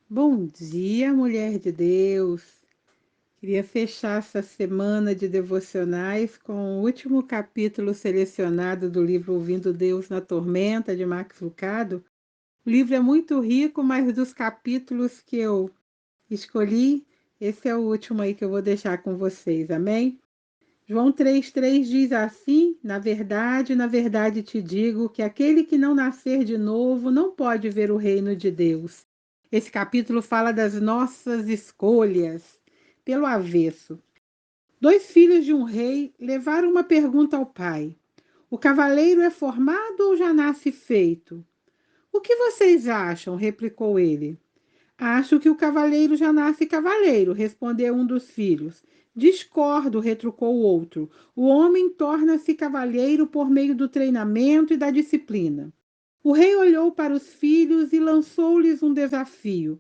Bom dia, mulher de Deus. Queria fechar essa semana de devocionais com o último capítulo selecionado do livro Ouvindo Deus na Tormenta, de Max Lucado. O livro é muito rico, mas dos capítulos que eu escolhi, esse é o último aí que eu vou deixar com vocês, amém? João 3,3 diz assim: na verdade te digo que aquele que não nascer de novo não pode ver o reino de Deus. Esse capítulo fala das nossas escolhas pelo avesso. Dois filhos de um rei levaram uma pergunta ao pai: o cavaleiro é formado ou já nasce feito? O que vocês acham? Replicou ele. Acho que o cavaleiro já nasce cavaleiro, respondeu um dos filhos. Discordo, retrucou o outro. O homem torna-se cavaleiro por meio do treinamento e da disciplina. O rei olhou para os filhos e lançou-lhes um desafio.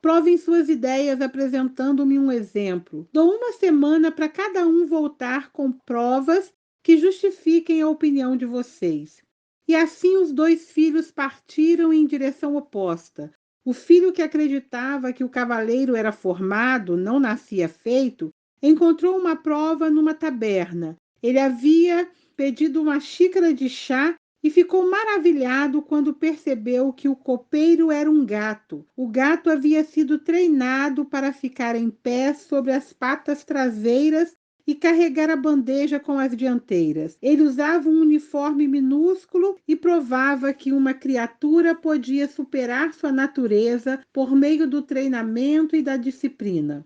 Provem suas ideias apresentando-me um exemplo. Dou uma semana para cada um voltar com provas que justifiquem a opinião de vocês. E assim os dois filhos partiram em direção oposta. O filho que acreditava que o cavaleiro era formado, não nascia feito, encontrou uma prova numa taberna. Ele havia pedido uma xícara de chá e ficou maravilhado quando percebeu que o copeiro era um gato. O gato havia sido treinado para ficar em pé sobre as patas traseiras e carregar a bandeja com as dianteiras. Ele usava um uniforme minúsculo e provava que uma criatura podia superar sua natureza por meio do treinamento e da disciplina.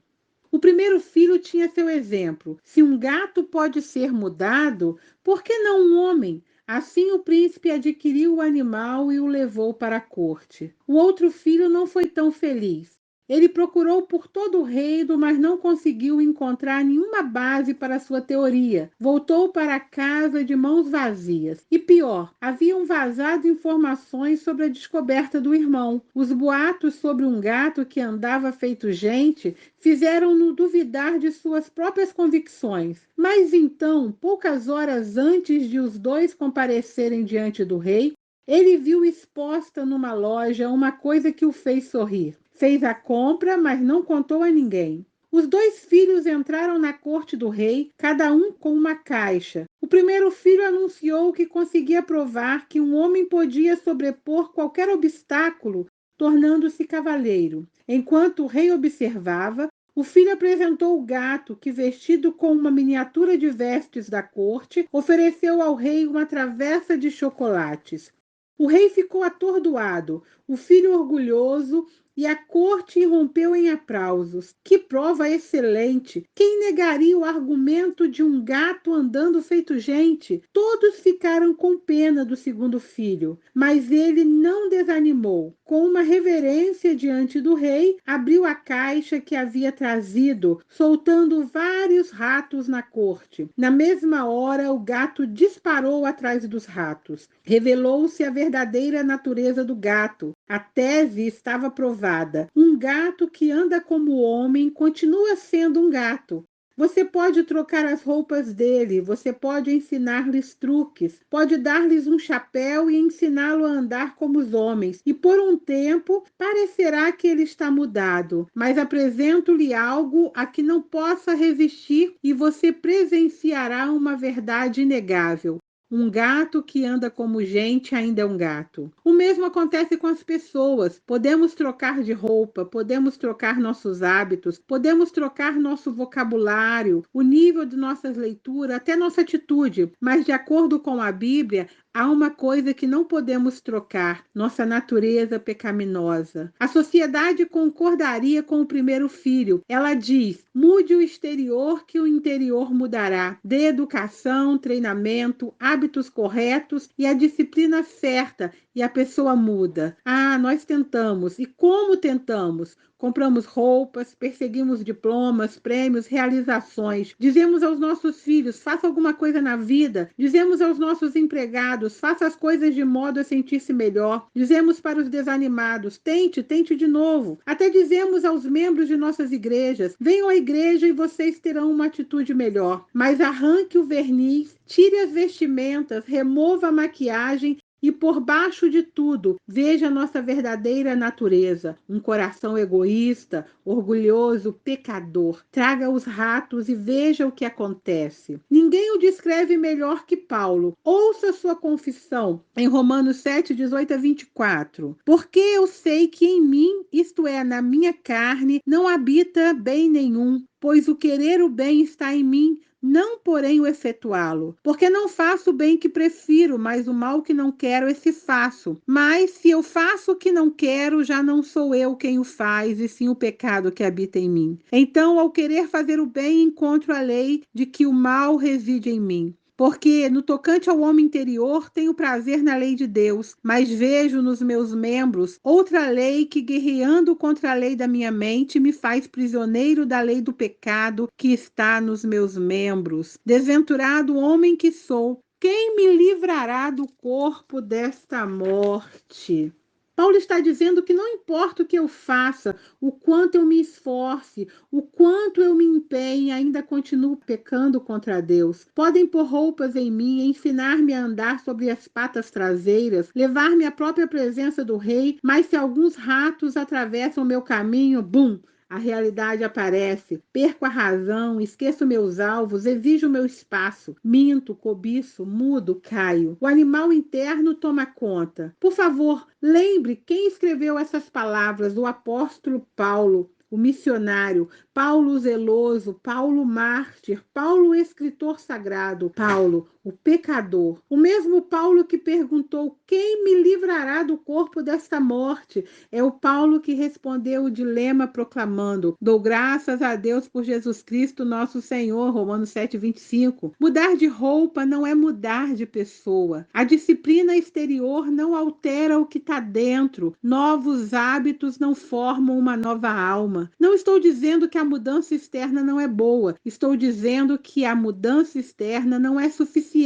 O primeiro filho tinha seu exemplo. Se um gato pode ser mudado, por que não um homem? Assim o príncipe adquiriu o animal e o levou para a corte. O outro filho não foi tão feliz. Ele procurou por todo o reino, mas não conseguiu encontrar nenhuma base para sua teoria. Voltou para casa de mãos vazias. E pior, haviam vazado informações sobre a descoberta do irmão. Os boatos sobre um gato que andava feito gente fizeram-no duvidar de suas próprias convicções. Mas então, poucas horas antes de os dois comparecerem diante do rei, ele viu exposta numa loja uma coisa que o fez sorrir. Fez a compra, mas não contou a ninguém. Os dois filhos entraram na corte do rei, cada um com uma caixa. O primeiro filho anunciou que conseguia provar que um homem podia sobrepor qualquer obstáculo, tornando-se cavaleiro. Enquanto o rei observava, o filho apresentou o gato, que, vestido com uma miniatura de vestes da corte, ofereceu ao rei uma travessa de chocolates. O rei ficou atordoado, o filho orgulhoso, e a corte irrompeu em aplausos. Que prova excelente! Quem negaria o argumento de um gato andando feito gente? Todos ficaram com pena do segundo filho, mas ele não desanimou. Com uma reverência diante do rei, abriu a caixa que havia trazido, soltando vários ratos na corte. Na mesma hora, o gato disparou atrás dos ratos. Revelou-se a verdadeira natureza do gato. A tese estava provada. Um gato que anda como homem continua sendo um gato. Você pode trocar as roupas dele, você pode ensinar-lhes truques, pode dar-lhes um chapéu e ensiná-lo a andar como os homens. E por um tempo parecerá que ele está mudado, mas apresento-lhe algo a que não possa resistir e você presenciará uma verdade inegável. Um gato que anda como gente ainda é um gato. O mesmo acontece com as pessoas. Podemos trocar de roupa, podemos trocar nossos hábitos, podemos trocar nosso vocabulário, o nível de nossas leituras, até nossa atitude. Mas, de acordo com a Bíblia, há uma coisa que não podemos trocar: nossa natureza pecaminosa. A sociedade concordaria com o primeiro filho. Ela diz: mude o exterior que o interior mudará. Dê educação, treinamento, hábitos corretos e a disciplina certa e a pessoa muda. Ah, nós tentamos. E como tentamos? Compramos roupas, perseguimos diplomas, prêmios, realizações. Dizemos aos nossos filhos: faça alguma coisa na vida. Dizemos aos nossos empregados: faça as coisas de modo a sentir-se melhor. Dizemos para os desanimados: tente, tente de novo. Até dizemos aos membros de nossas igrejas: venham à igreja e vocês terão uma atitude melhor. Mas arranque o verniz, tire as vestimentas, remova a maquiagem E por baixo de tudo, veja a nossa verdadeira natureza, um coração egoísta, orgulhoso, pecador. Traga os ratos e veja o que acontece. Ninguém o descreve melhor que Paulo. Ouça sua confissão em Romanos 7, 18 a 24. Porque eu sei que em mim, isto é, na minha carne, não habita bem nenhum, pois o querer o bem está em mim, não porém o efetuá-lo. Porque não faço o bem que prefiro, mas o mal que não quero, esse faço. Mas se eu faço o que não quero, já não sou eu quem o faz, e sim o pecado que habita em mim. Então, ao querer fazer o bem, encontro a lei de que o mal reside em mim. Porque no tocante ao homem interior tenho prazer na lei de Deus, mas vejo nos meus membros outra lei que, guerreando contra a lei da minha mente, me faz prisioneiro da lei do pecado que está nos meus membros. Desventurado homem que sou, quem me livrará do corpo desta morte? Paulo está dizendo que não importa o que eu faça, o quanto eu me esforce, o quanto eu me empenhe, ainda continuo pecando contra Deus. Podem pôr roupas em mim, ensinar-me a andar sobre as patas traseiras, levar-me à própria presença do rei, mas se alguns ratos atravessam meu caminho, bum! A realidade aparece, perco a razão, esqueço meus alvos, exijo meu espaço, minto, cobiço, mudo, caio. O animal interno toma conta. Por favor, lembre quem escreveu essas palavras, o apóstolo Paulo, o missionário, Paulo o zeloso, Paulo mártir, Paulo escritor sagrado, Paulo o pecador. O mesmo Paulo que perguntou: quem me livrará do corpo desta morte? É o Paulo que respondeu o dilema proclamando: dou graças a Deus por Jesus Cristo, nosso Senhor, Romanos 7, 25. Mudar de roupa não é mudar de pessoa. A disciplina exterior não altera o que está dentro. Novos hábitos não formam uma nova alma. Não estou dizendo que a mudança externa não é boa. Estou dizendo que a mudança externa não é suficiente.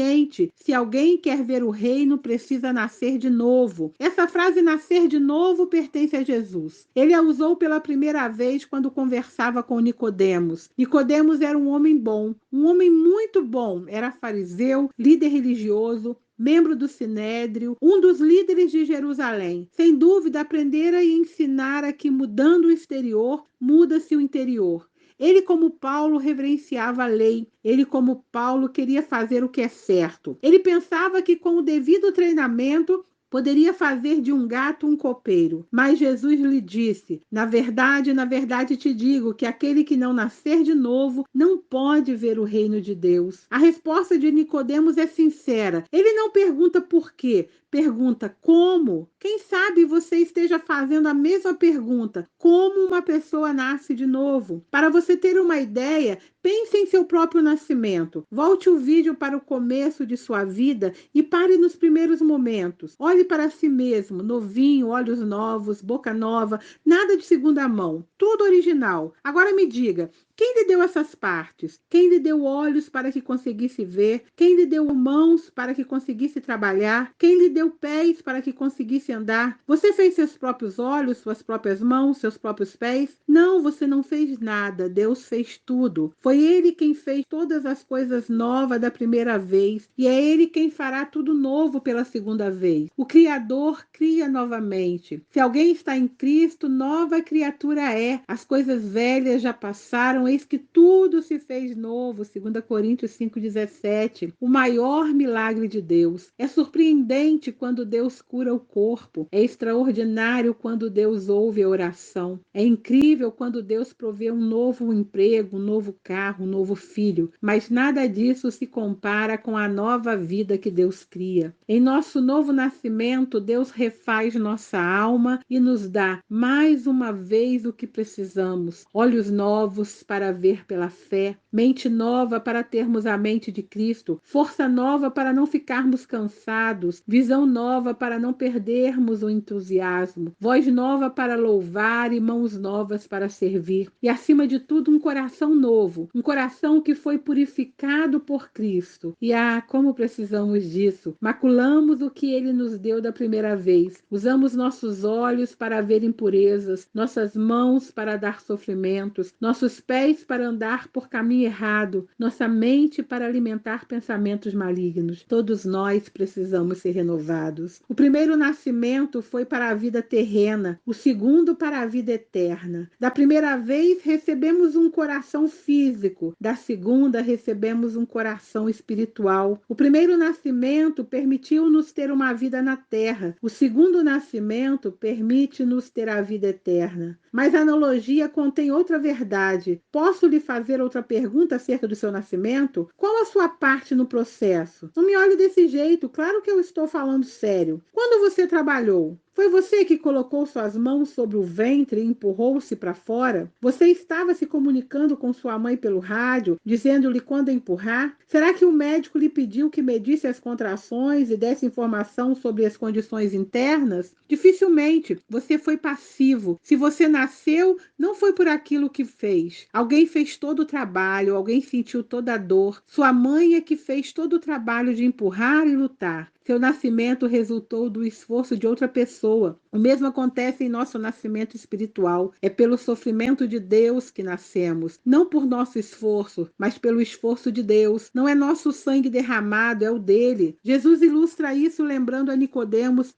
Se alguém quer ver o reino, precisa nascer de novo. Essa frase nascer de novo pertence a Jesus. Ele a usou pela primeira vez quando conversava com Nicodemos. Nicodemos era um homem bom, um homem muito bom. Era fariseu, líder religioso, membro do Sinédrio, um dos líderes de Jerusalém. Sem dúvida, aprendera e ensinara que mudando o exterior, muda-se o interior. Ele, como Paulo, reverenciava a lei. Ele, como Paulo, queria fazer o que é certo. Ele pensava que, com o devido treinamento, poderia fazer de um gato um copeiro. Mas Jesus lhe disse: na verdade te digo que aquele que não nascer de novo não pode ver o reino de Deus. A resposta de Nicodemos é sincera. Ele não pergunta por quê, pergunta como. Quem sabe você esteja fazendo a mesma pergunta: como uma pessoa nasce de novo? Para você ter uma ideia, pense em seu próprio nascimento. Volte o vídeo para o começo de sua vida e pare nos primeiros momentos. Olhe para si mesmo, novinho, olhos novos, boca nova, nada de segunda mão, tudo original. Agora me diga, quem lhe deu essas partes? Quem lhe deu olhos para que conseguisse ver? Quem lhe deu mãos para que conseguisse trabalhar? Quem lhe deu pés para que conseguisse andar? Você fez seus próprios olhos, suas próprias mãos, seus próprios pés? Não, você não fez nada. Deus fez tudo. Foi Ele quem fez todas as coisas novas da primeira vez e é Ele quem fará tudo novo pela segunda vez. O Criador cria novamente. Se alguém está em Cristo, nova criatura é. As coisas velhas já passaram, eis que tudo se fez novo. 2 Coríntios 5,17. O maior milagre de Deus. É surpreendente quando Deus cura o corpo. É extraordinário quando Deus ouve a oração. É incrível quando Deus provê um novo emprego, um novo carro, um novo filho. Mas nada disso se compara com a nova vida que Deus cria. Em nosso novo nascimento, Deus refaz nossa alma e nos dá mais uma vez o que precisamos. Olhos novos para ver pela fé, mente nova para termos a mente de Cristo, força nova para não ficarmos cansados, visão nova para não perdermos o entusiasmo, voz nova para louvar e mãos novas para servir. E acima de tudo, um coração novo, um coração que foi purificado por Cristo. E como precisamos disso. Maculamos o que Ele nos deu da primeira vez. Usamos nossos olhos para ver impurezas, nossas mãos para dar sofrimentos, nossos pés para andar por caminhos tem errado nossa mente para alimentar pensamentos malignos. Todos nós precisamos ser renovados. O primeiro nascimento foi para a vida terrena, o segundo para a vida eterna. Da primeira vez recebemos um coração físico, da segunda recebemos um coração espiritual. O primeiro nascimento permitiu-nos ter uma vida na terra, o segundo nascimento permite-nos ter a vida eterna. Mas a analogia contém outra verdade. Posso lhe fazer outra pergunta acerca do seu nascimento? Qual a sua parte no processo? Não me olhe desse jeito, claro que eu estou falando sério. Quando você trabalhou? Foi você que colocou suas mãos sobre o ventre e empurrou-se para fora? Você estava se comunicando com sua mãe pelo rádio, dizendo-lhe quando empurrar? Será que o médico lhe pediu que medisse as contrações e desse informação sobre as condições internas? Dificilmente. Você foi passivo. Se você nasceu, não foi por aquilo que fez. Alguém fez todo o trabalho, alguém sentiu toda a dor. Sua mãe é que fez todo o trabalho de empurrar e lutar. Seu nascimento resultou do esforço de outra pessoa. O mesmo acontece em nosso nascimento espiritual. É pelo sofrimento de Deus que nascemos, não por nosso esforço, mas pelo esforço de Deus. Não é nosso sangue derramado, é o dele. Jesus ilustra isso lembrando a Nicodemos: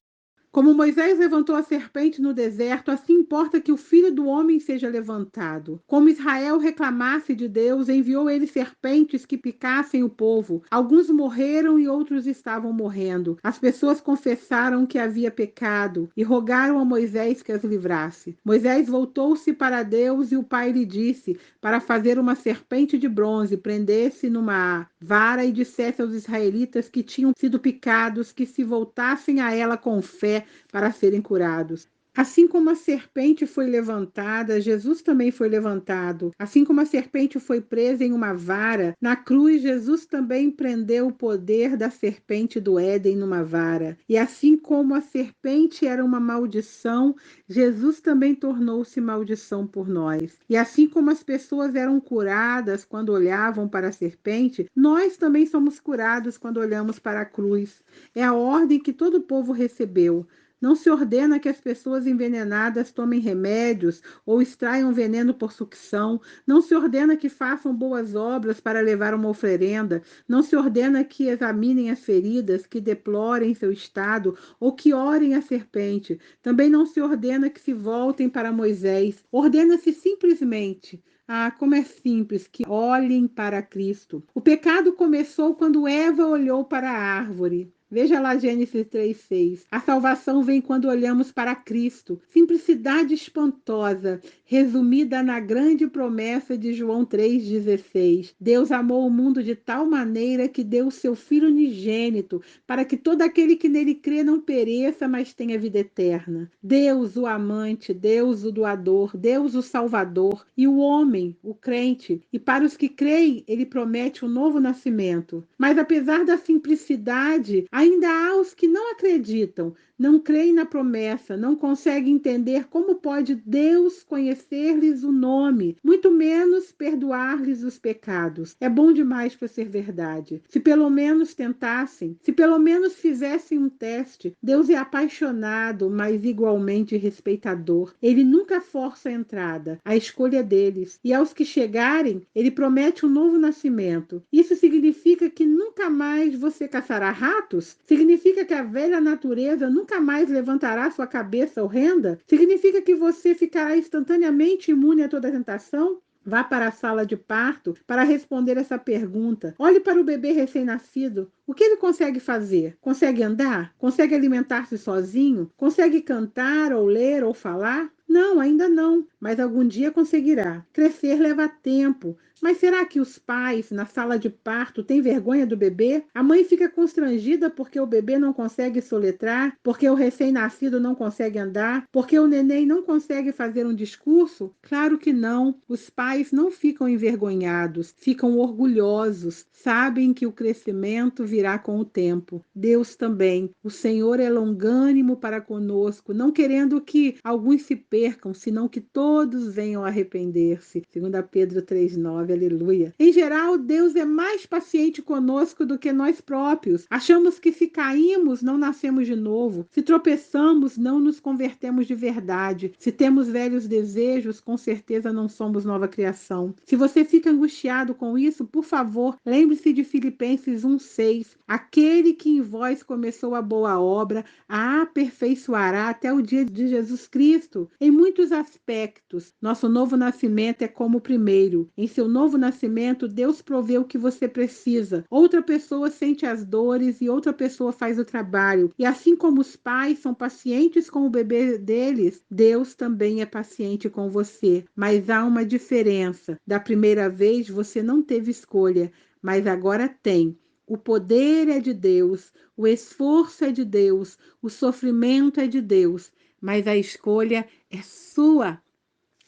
como Moisés levantou a serpente no deserto, assim importa que o Filho do Homem seja levantado. Como Israel reclamasse de Deus, enviou ele serpentes que picassem o povo. Alguns morreram e outros estavam morrendo. As pessoas confessaram que havia pecado e rogaram a Moisés que as livrasse. Moisés voltou-se para Deus e o Pai lhe disse para fazer uma serpente de bronze, prendesse numa vara e dissesse aos israelitas que tinham sido picados que se voltassem a ela com fé para serem curados. Assim como a serpente foi levantada, Jesus também foi levantado. Assim como a serpente foi presa em uma vara, na cruz Jesus também prendeu o poder da serpente do Éden numa vara. E assim como a serpente era uma maldição, Jesus também tornou-se maldição por nós. E assim como as pessoas eram curadas quando olhavam para a serpente, nós também somos curados quando olhamos para a cruz. É a ordem que todo o povo recebeu. Não se ordena que as pessoas envenenadas tomem remédios ou extraiam veneno por sucção. Não se ordena que façam boas obras para levar uma oferenda. Não se ordena que examinem as feridas, que deplorem seu estado ou que orem a serpente. Também não se ordena que se voltem para Moisés. Ordena-se simplesmente: ah, como é simples, que olhem para Cristo. O pecado começou quando Eva olhou para a árvore. Veja lá Gênesis 3:6. A salvação vem quando olhamos para Cristo. Simplicidade espantosa, resumida na grande promessa de João 3:16. Deus amou o mundo de tal maneira que deu o seu Filho unigênito, para que todo aquele que nele crê não pereça, mas tenha vida eterna. Deus, o amante, Deus, o doador, Deus, o salvador, e o homem, o crente. E para os que creem, ele promete um novo nascimento. Mas apesar da simplicidade, ainda há os que não acreditam, não creem na promessa, não conseguem entender como pode Deus conhecer-lhes o nome, muito menos perdoar-lhes os pecados. É bom demais para ser verdade. Se pelo menos tentassem, se pelo menos fizessem um teste. Deus é apaixonado, mas igualmente respeitador. Ele nunca força a entrada, a escolha é deles. E aos que chegarem, ele promete um novo nascimento. Isso significa que nunca mais você caçará ratos? Significa que a velha natureza nunca mais levantará sua cabeça horrenda? Significa que você ficará instantaneamente imune a toda tentação? Vá para a sala de parto para responder essa pergunta. Olhe para o bebê recém-nascido. O que ele consegue fazer? Consegue andar? Consegue alimentar-se sozinho? Consegue cantar, ou ler, ou falar? Não, ainda não, mas algum dia conseguirá. Crescer leva tempo. Mas será que os pais, na sala de parto, têm vergonha do bebê? A mãe fica constrangida porque o bebê não consegue soletrar, porque o recém-nascido não consegue andar, porque o neném não consegue fazer um discurso? Claro que não. Os pais não ficam envergonhados, ficam orgulhosos, sabem que o crescimento virá com o tempo. Deus também. O Senhor é longânimo para conosco, não querendo que alguns se percam, senão que todos venham a arrepender-se. 2 Pedro 3,9, aleluia. Em geral, Deus é mais paciente conosco do que nós próprios. Achamos que se caímos, não nascemos de novo. Se tropeçamos, não nos convertemos de verdade. Se temos velhos desejos, com certeza não somos nova criação. Se você fica angustiado com isso, por favor, lembre-se de Filipenses 1,6. Aquele que em vós começou a boa obra, a aperfeiçoará até o dia de Jesus Cristo. Em muitos aspectos, nosso novo nascimento é como o primeiro. Em seu novo nascimento, Deus provê o que você precisa. Outra pessoa sente as dores e outra pessoa faz o trabalho. E assim como os pais são pacientes com o bebê deles, Deus também é paciente com você. Mas há uma diferença. Da primeira vez, você não teve escolha, mas agora tem. O poder é de Deus, o esforço é de Deus, o sofrimento é de Deus, mas a escolha é sua.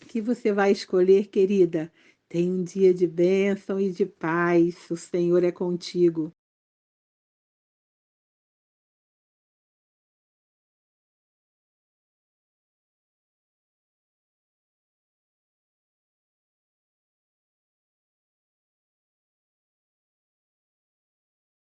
O que você vai escolher, querida? Tenha um dia de bênção e de paz. O Senhor é contigo.